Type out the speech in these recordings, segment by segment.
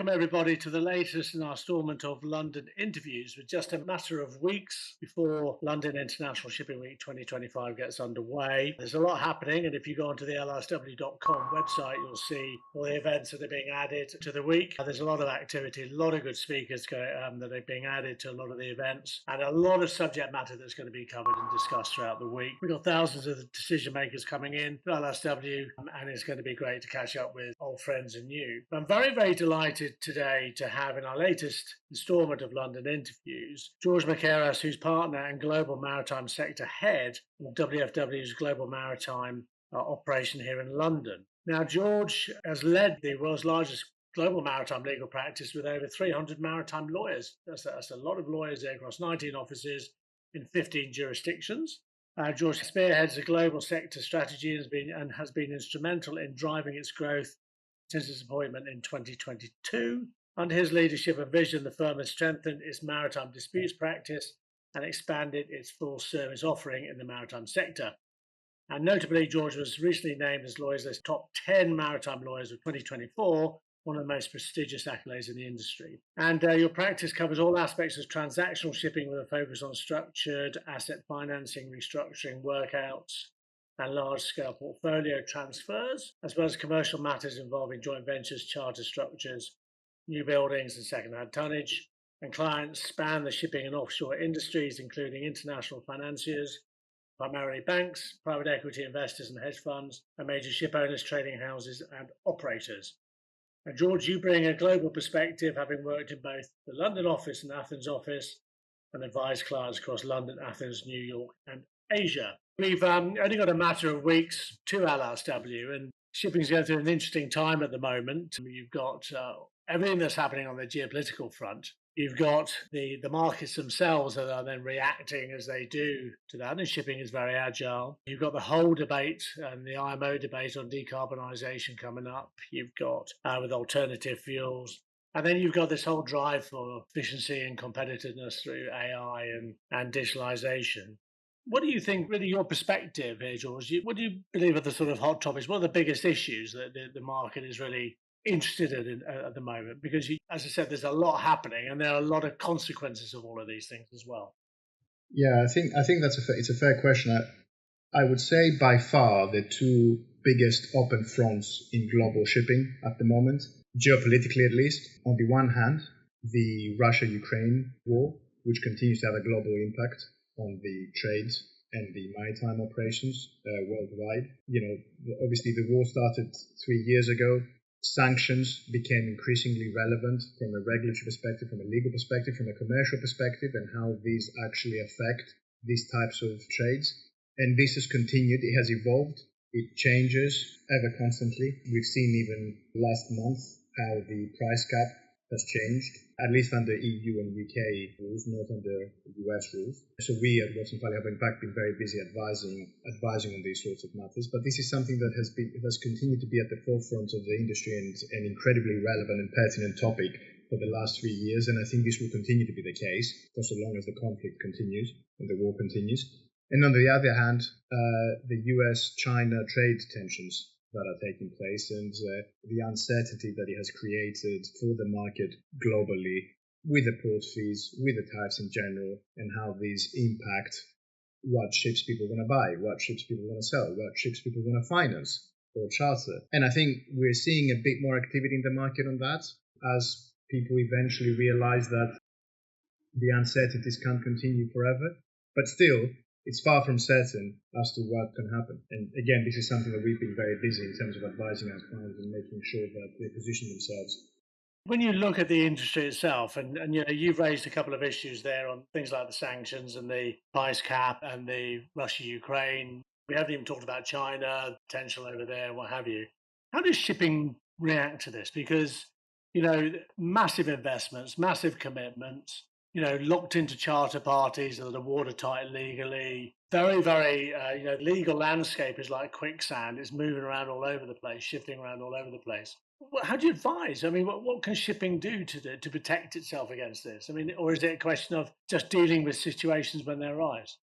welcome everybody to the latest in our installment of London interviews. With just a matter of weeks before London International Shipping Week 2025 gets underway. There's a lot happening, and if you go onto the LISW25 website, you'll see all the events that are being added to the week. There's a lot of activity, a lot of good speakers that are being added to a lot of the events, and a lot of subject matter that's going to be covered and discussed throughout the week. We've got thousands of decision makers coming in to LISW, and it's going to be great to catch up with old friends and new. I'm very, very delighted today to have in our latest installment of London interviews George Macheras, who's partner and global maritime sector head of WFW's global maritime operation here in London. Now, George has led the world's largest global maritime legal practice with over 300 maritime lawyers. That's a lot of lawyers there across 19 offices in 15 jurisdictions. George spearheads a global sector strategy and has been instrumental in driving its growth since his appointment in 2022. Under his leadership and vision, the firm has strengthened its maritime disputes practice and expanded its full service offering in the maritime sector. And notably, George was recently named as Lawyers List top 10 maritime lawyers of 2024, one of the most prestigious accolades in the industry. And your practice covers all aspects of transactional shipping with a focus on structured asset financing, restructuring, workouts, and large-scale portfolio transfers, as well as commercial matters involving joint ventures, charter structures, new buildings, and second-hand tonnage. And clients span the shipping and offshore industries, including international financiers, primarily banks, private equity investors and hedge funds, and major ship owners, trading houses, and operators. And George, you bring a global perspective, having worked in both the London office and Athens office, and advised clients across London, Athens, New York, and Asia. We've only got a matter of weeks to LISW, and shipping's going through an interesting time at the moment. You've got everything that's happening on the geopolitical front. You've got the markets themselves that are then reacting as they do to that, and shipping is very agile. You've got the whole debate and the IMO debate on decarbonisation coming up. You've got with alternative fuels. And then you've got this whole drive for efficiency and competitiveness through AI and digitalization. What do you think, really, your perspective here, George? What do you believe are the sort of hot topics? What are the biggest issues that the market is really interested in at the moment? Because, as I said, there's a lot happening, and there are a lot of consequences of all of these things as well. Yeah, I think it's a fair question. I would say by far the two biggest open fronts in global shipping at the moment, geopolitically at least. On the one hand, the Russia-Ukraine war, which continues to have a global impact on the trade and the maritime operations worldwide. Obviously the war started 3 years ago. Sanctions became increasingly relevant from a regulatory perspective, from a legal perspective, from a commercial perspective, and how these actually affect these types of trades. And this has continued. It has evolved. It changes ever constantly. We've seen even last month how the price cap has changed, at least under EU and UK rules, not under US rules. So we at Watson Valley have in fact been very busy advising on these sorts of matters. But this is something that has continued to be at the forefront of the industry and an incredibly relevant and pertinent topic for the last 3 years. And I think this will continue to be the case for so long as the conflict continues and the war continues. And on the other hand, the US-China trade tensions that are taking place and the uncertainty that it has created for the market globally with the port fees, with the tariffs in general, and how these impact what ships people want to buy, what ships people want to sell, what ships people want to finance or charter. And I think we're seeing a bit more activity in the market on that as people eventually realize that the uncertainties can't continue forever. But still, it's far from certain as to what can happen. And again, this is something that we've been very busy in terms of advising our clients and making sure that they position themselves. When you look at the industry itself, and you've raised a couple of issues there on things like the sanctions and the price cap and the Russia-Ukraine. We haven't even talked about China, potential over there, what have you. How does shipping react to this? Because, massive investments, massive commitments, locked into charter parties that are watertight legally. Very, very, legal landscape is like quicksand. It's moving around all over the place, shifting around all over the place. How do you advise? I mean, what can shipping do to protect itself against this? I mean, or is it a question of just dealing with situations when they arise?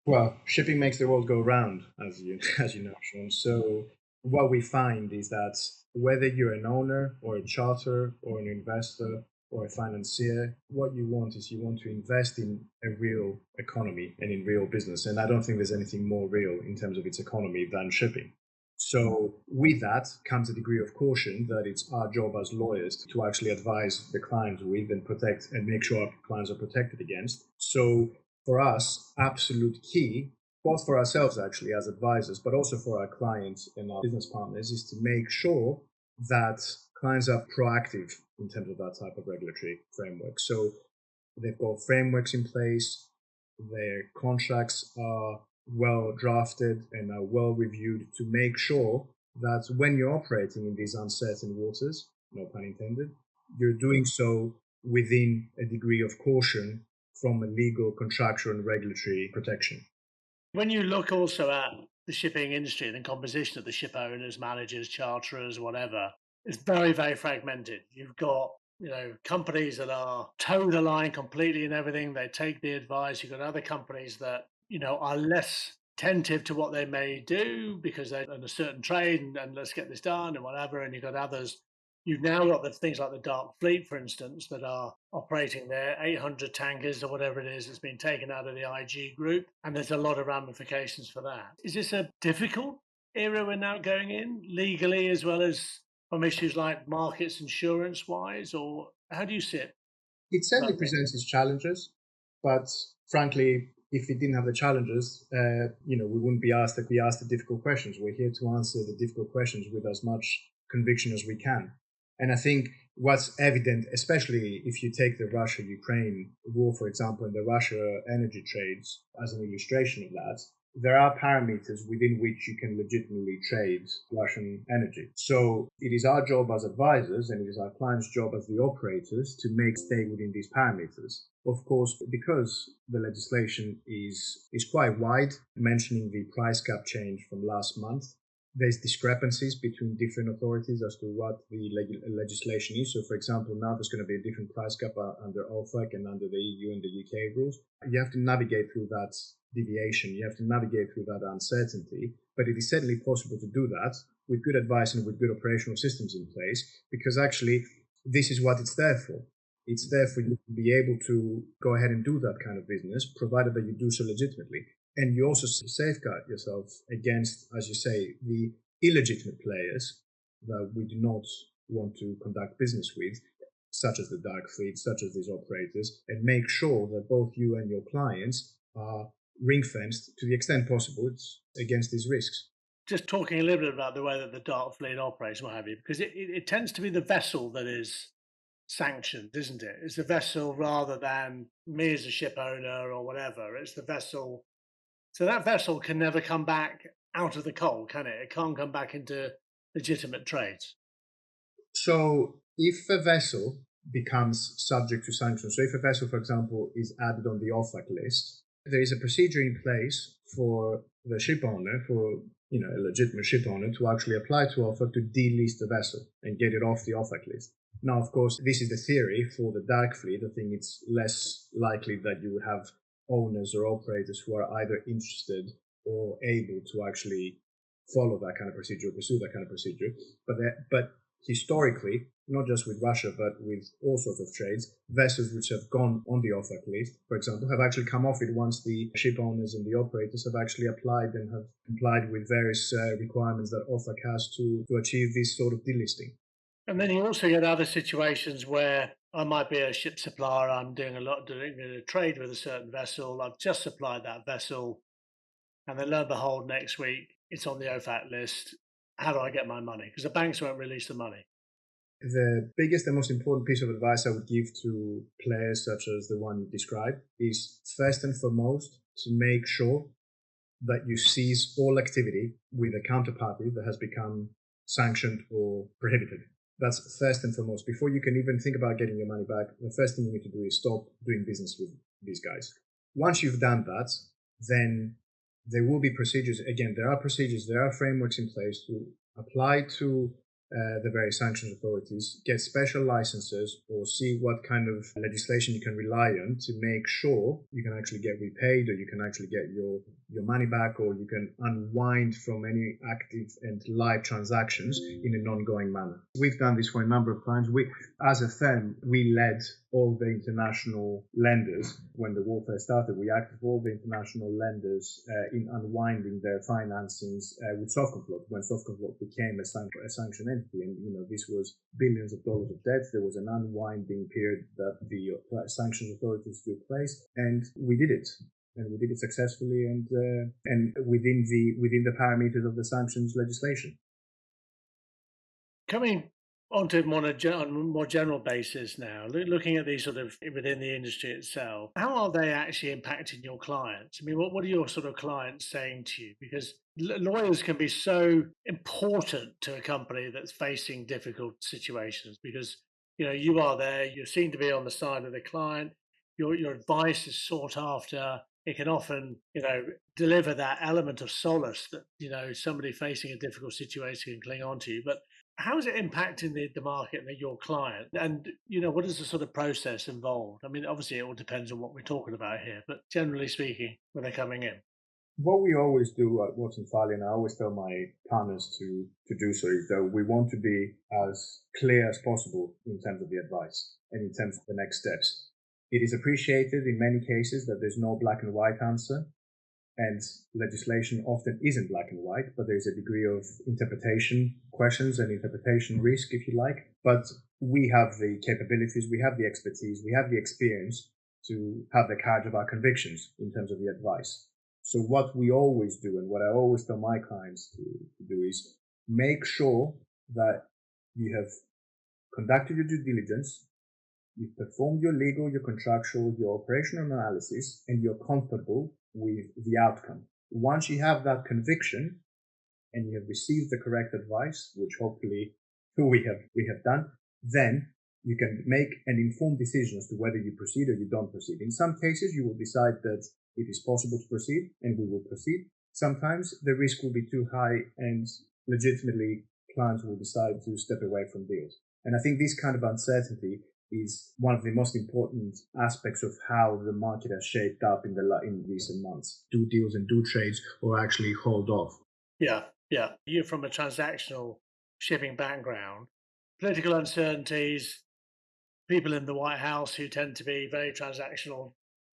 Well, shipping makes the world go round, as you know, Sean. So what we find is that whether you're an owner or a charter or an investor or a financier, what you want is you want to invest in a real economy and in real business. And I don't think there's anything more real in terms of its economy than shipping. So with that comes a degree of caution that it's our job as lawyers to actually advise the clients with and protect and make sure our clients are protected against. So for us, absolute key, both for ourselves actually as advisors, but also for our clients and our business partners, is to make sure that clients are proactive in terms of that type of regulatory framework. So they've got frameworks in place, their contracts are well drafted and are well reviewed to make sure that when you're operating in these uncertain waters, no pun intended, you're doing so within a degree of caution from a legal, contractual, and regulatory protection. When you look also at the shipping industry and the composition of the ship owners, managers, charterers, whatever, it's very, very fragmented. You've got, companies that are toe the line completely in everything. They take the advice. You've got other companies that, are less attentive to what they may do because they're in a certain trade and let's get this done and whatever. And you've got others. You've now got the things like the dark fleet, for instance, that are operating there, 800 tankers or whatever it is that's been taken out of the IG group. And there's a lot of ramifications for that. Is this a difficult era we're now going in, legally, as well as from issues like markets, insurance wise? Or how do you see it? It certainly presents its challenges, but frankly, if it didn't have the challenges, we wouldn't be asked the difficult questions. We're here to answer the difficult questions with as much conviction as we can. And I think what's evident, especially if you take the Russia-Ukraine war, for example, and the Russia energy trades as an illustration of that, there are parameters within which you can legitimately trade Russian energy. So it is our job as advisors and it is our client's job as the operators to stay within these parameters. Of course, because the legislation is quite wide, mentioning the price cap change from last month, there's discrepancies between different authorities as to what the legislation is. So, for example, now there's going to be a different price cap under OFAC and under the EU and the UK rules. You have to navigate through that deviation. You have to navigate through that uncertainty. But it is certainly possible to do that with good advice and with good operational systems in place, because actually this is what it's there for. It's there for you to be able to go ahead and do that kind of business, provided that you do so legitimately. And you also safeguard yourself against, as you say, the illegitimate players that we do not want to conduct business with, such as the dark fleet, such as these operators, and make sure that both you and your clients are ring-fenced to the extent possible against these risks. Just talking a little bit about the way that the dark fleet operates, what have you, because it tends to be the vessel that is sanctioned, isn't it? It's the vessel rather than me as a ship owner or whatever. It's the vessel. So that vessel can never come back out of the coal, can it? It can't come back into legitimate trades. So if a vessel becomes subject to sanctions, so if a vessel, for example, is added on the OFAC list, there is a procedure in place for the ship owner, for a legitimate ship owner, to actually apply to OFAC to delist the vessel and get it off the OFAC list. Now, of course, this is the theory for the dark fleet. I think it's less likely that you would have owners or operators who are either interested or able to actually follow that kind of procedure or pursue that kind of procedure. But historically, not just with Russia, but with all sorts of trades, vessels which have gone on the OFAC list, for example, have actually come off it once the ship owners and the operators have actually applied and have complied with various requirements that OFAC has to achieve this sort of delisting. And then you also get other situations where I might be a ship supplier. I'm doing a trade with a certain vessel. I've just supplied that vessel, and then lo and behold, next week it's on the OFAC list. How do I get my money? Because the banks won't release the money. The biggest and most important piece of advice I would give to players such as the one you described is first and foremost to make sure that you cease all activity with a counterparty that has become sanctioned or prohibited. That's first and foremost. Before you can even think about getting your money back, the first thing you need to do is stop doing business with these guys. Once you've done that, then there will be procedures. Again, there are procedures, there are frameworks in place to apply to the various sanctions authorities, get special licenses or see what kind of legislation you can rely on to make sure you can actually get repaid, or you can actually get your money back, or you can unwind from any active and live transactions in an ongoing manner. We've done this for a number of clients. As a firm, we led all the international lenders when the warfare started. We acted for all the international lenders in unwinding their financings with soft control when soft control became a sanctioned entity. And this was billions of dollars of debt. There was an unwinding period that the sanctions authorities took place, and we did it. And we did it successfully and within the parameters of the sanctions legislation. Coming onto on a more general basis now, looking at these sort of within the industry itself, how are they actually impacting your clients? I mean, what are your sort of clients saying to you? Because lawyers can be so important to a company that's facing difficult situations, because you are there, you seem to be on the side of the client, your advice is sought after. It can often, deliver that element of solace that, somebody facing a difficult situation can cling on to you. But how is it impacting the market and your client? And, what is the sort of process involved? I mean, obviously, it all depends on what we're talking about here, but generally speaking, when they're coming in. What we always do at Watson Farley, and I always tell my partners to do so, is that we want to be as clear as possible in terms of the advice and in terms of the next steps. It is appreciated in many cases that there's no black and white answer, and legislation often isn't black and white, but there's a degree of interpretation questions and interpretation risk, if you like. But we have the capabilities, we have the expertise, we have the experience to have the courage of our convictions in terms of the advice. So what we always do, and what I always tell my clients to do, is make sure that you have conducted your due diligence, you've performed your legal, your contractual, your operational analysis, and you're comfortable with the outcome. Once you have that conviction and you have received the correct advice, which hopefully we have done, then you can make an informed decision as to whether you proceed or you don't proceed. In some cases, you will decide that it is possible to proceed, and we will proceed. Sometimes the risk will be too high, and legitimately clients will decide to step away from deals. And I think this kind of uncertainty is one of the most important aspects of how the market has shaped up in recent months. Do deals and do trades, or actually hold off. Yeah. You're from a transactional shipping background. Political uncertainties, people in the White House who tend to be very transactional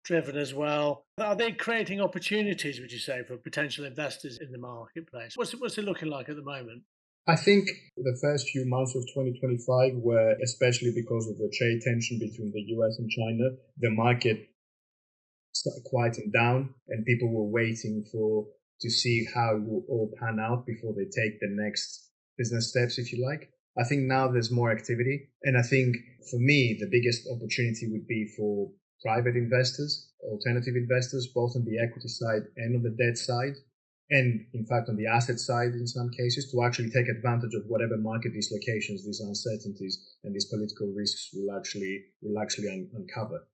driven as well. Are they creating opportunities, would you say, for potential investors in the marketplace? What's it looking like at the moment? I think the first few months of 2025 were, especially because of the trade tension between the US and China, the market started quieting down, and people were waiting to see how it will all pan out before they take the next business steps, if you like. I think now there's more activity, and I think for me, the biggest opportunity would be for private investors, alternative investors, both on the equity side and on the debt side, and in fact on the asset side in some cases, to actually take advantage of whatever market dislocations, these uncertainties, and these political risks will actually uncover.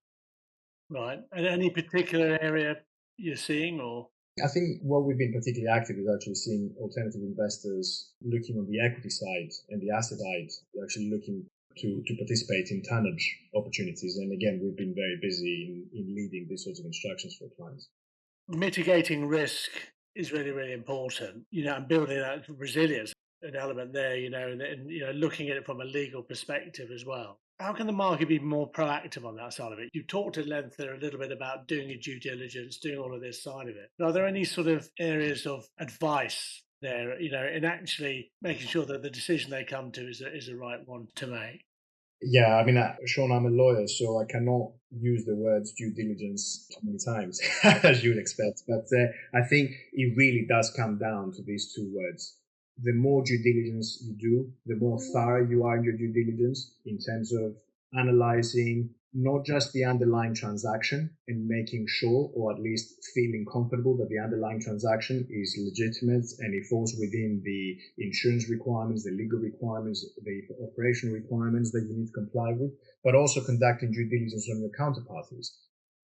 Right. And any particular area you're seeing, or? I think what we've been particularly active is actually seeing alternative investors looking on the equity side and the asset side, actually looking to participate in tonnage opportunities. And again, we've been very busy in leading these sorts of instructions for clients. Mitigating risk is really, really important, and building that resilience, an element there, and looking at it from a legal perspective as well. How can the market be more proactive on that side of it? You talked at length there a little bit about doing your due diligence, doing all of this side of it. But are there any sort of areas of advice there, in actually making sure that the decision they come to is the right one to make? Yeah, I mean, Sean, I'm a lawyer, so I cannot use the words due diligence too many times, as you would expect. But I think it really does come down to these two words. The more due diligence you do, the more thorough you are in your due diligence in terms of analyzing not just the underlying transaction and making sure, or at least feeling comfortable that the underlying transaction is legitimate and it falls within the insurance requirements, the legal requirements, the operational requirements that you need to comply with, but also conducting due diligence on your counterparties.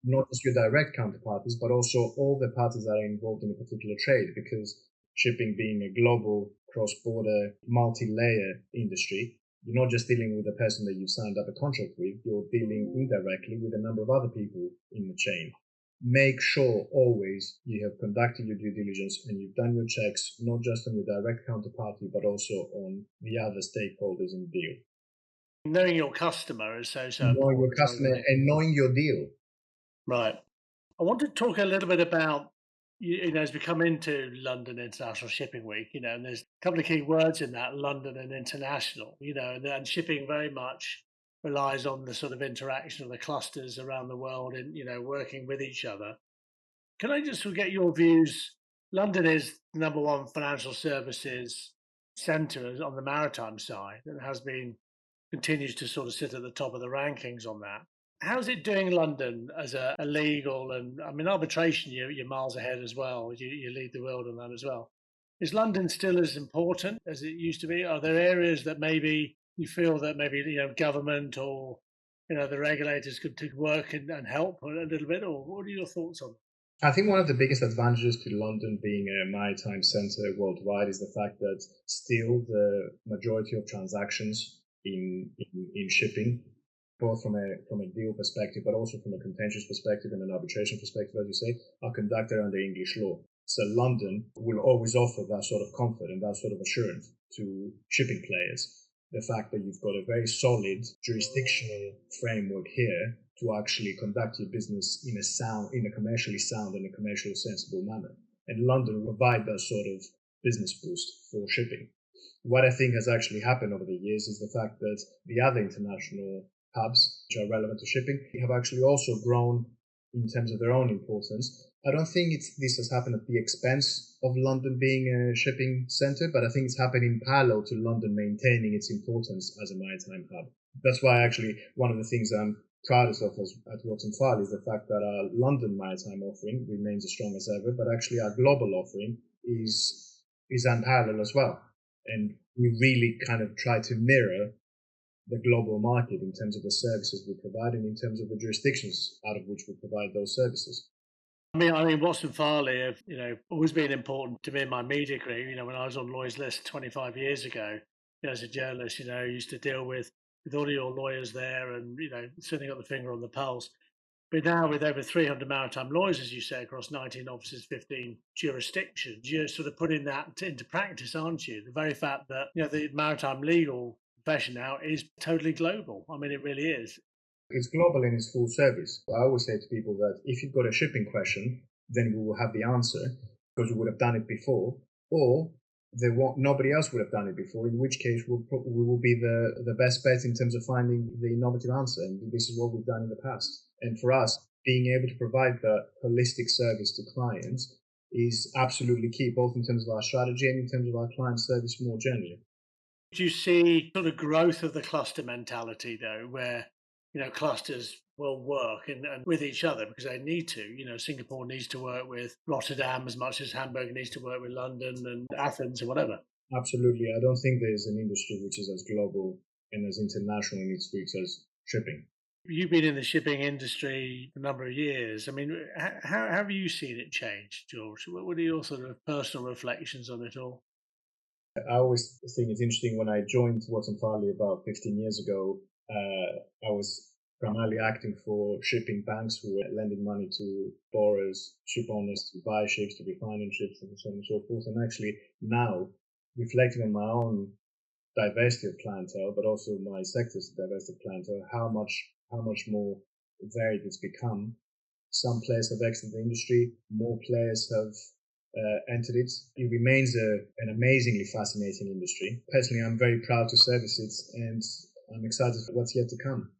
Not just your direct counterparties, but also all the parties that are involved in a particular trade, because shipping being a global cross-border, multi-layer industry. You're not just dealing with the person that you've signed up a contract with, you're dealing indirectly with a number of other people in the chain. Make sure always you have conducted your due diligence and you've done your checks, not just on your direct counterparty, but also on the other stakeholders in the deal. Knowing your customer is so Knowing your important. customer and knowing your deal. Right. I want to talk a little bit about, as we come into London International Shipping Week, and there's a couple of key words in that, London and international, and shipping very much relies on the sort of interaction of the clusters around the world and, working with each other. Can I just get your views? London is the number one financial services centre on the maritime side and continues to sort of sit at the top of the rankings on that. How's it doing London as a legal and arbitration? You're miles ahead as well. You lead the world on that as well. Is London still as important as it used to be? Are there areas that maybe you feel that maybe government or the regulators could work and help a little bit? Or what are your thoughts on that? I think one of the biggest advantages to London being a maritime centre worldwide is the fact that still the majority of transactions in shipping, both from a deal perspective, but also from a contentious perspective and an arbitration perspective, as you say, are conducted under English law. So London will always offer that sort of comfort and that sort of assurance to shipping players. The fact that you've got a very solid jurisdictional framework here to actually conduct your business in a commercially sound and a commercially sensible manner. And London will provide that sort of business boost for shipping. What I think has actually happened over the years is the fact that the other international hubs, which are relevant to shipping, have actually also grown in terms of their own importance. I don't think this has happened at the expense of London being a shipping centre, but I think it's happened in parallel to London maintaining its importance as a maritime hub. That's why actually one of the things I'm proudest of at Watson Farley is the fact that our London maritime offering remains as strong as ever, but actually our global offering is unparalleled as well. And we really kind of try to mirror the global market in terms of the services we provide and in terms of the jurisdictions out of which we provide those services. I mean, Watson Farley have, always been important to me in my media career. When I was on Lloyd's List 25 years ago, as a journalist, used to deal with all your lawyers there and, certainly got the finger on the pulse. But now with over 300 maritime lawyers, as you say, across 19 offices, 15 jurisdictions, you're sort of putting that into practice, aren't you? The very fact that, the maritime legal profession now is totally global. I mean, it really is. It's global in its full service. I always say to people that if you've got a shipping question, then we will have the answer because we would have done it before, or nobody else would have done it before, in which case we will be the best bet in terms of finding the innovative answer. And this is what we've done in the past. And for us, being able to provide that holistic service to clients is absolutely key, both in terms of our strategy and in terms of our client service more generally. Do you see sort of growth of the cluster mentality, though, where clusters will work and with each other because they need to? Singapore needs to work with Rotterdam as much as Hamburg needs to work with London and Athens or whatever. Absolutely. I don't think there's an industry which is as global and as international in its roots as shipping. You've been in the shipping industry a number of years. I mean, how have you seen it change, George? What are your sort of personal reflections on it all? I always think it's interesting. When I joined Watson Farley about 15 years ago, I was primarily acting for shipping banks who were lending money to borrowers, ship owners to buy ships, to refinance ships, and so on and so forth. And actually now, reflecting on my own diversity of clientele, but also my sector's diversity of clientele, how much more varied it's become. Some players have exited the industry, more players have entered it. It remains an amazingly fascinating industry. Personally, I'm very proud to service it, and I'm excited for what's yet to come.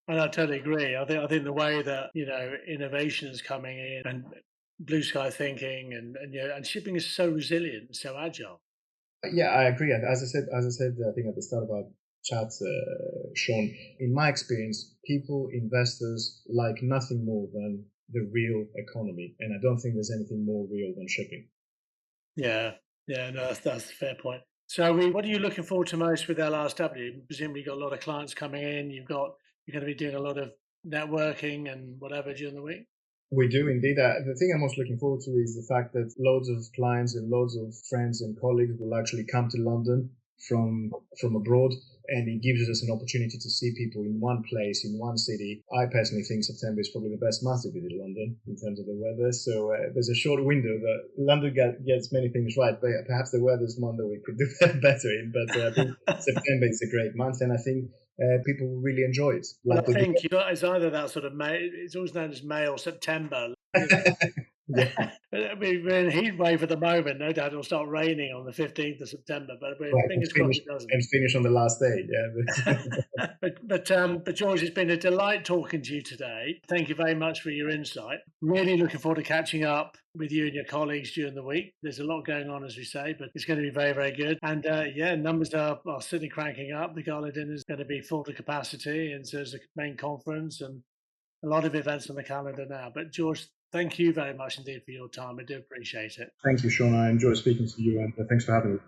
And I totally agree. I think the way that innovation is coming in and blue sky thinking and shipping is so resilient, so agile. Yeah, I agree. As I said, I think at the start of our chat, Sean, in my experience, people, investors like nothing more than the real economy, and I don't think there's anything more real than shipping. Yeah, no, that's a fair point. So, what are you looking forward to most with LISW? Presumably, you've got a lot of clients coming in. You're going to be doing a lot of networking and whatever during the week. We do indeed. The thing I'm most looking forward to is the fact that loads of clients and loads of friends and colleagues will actually come to London from abroad, and it gives us an opportunity to see people in one place, in one city. I personally think September is probably the best month to visit London in terms of the weather. So there's a short window that London gets many things right, but perhaps the weather's one that we could do better in. But I think September is a great month, and I think people will really enjoy it. Well, I think it's either that sort of May. It's always known as May or September. Yeah. We're in heat wave at the moment. No doubt it'll start raining on the 15th of September, but fingers crossed it doesn't. And finish on the last day. Yeah. But George, it's been a delight talking to you today. Thank you very much for your insight. Really looking forward to catching up with you and your colleagues during the week. There's a lot going on, as we say, but it's going to be very, very good. And numbers are certainly cranking up. The gala dinner is going to be full to capacity, and so there's a main conference and a lot of events on the calendar now. But George, thank you very much indeed for your time. I do appreciate it. Thank you, Sean. I enjoy speaking to you, and thanks for having me.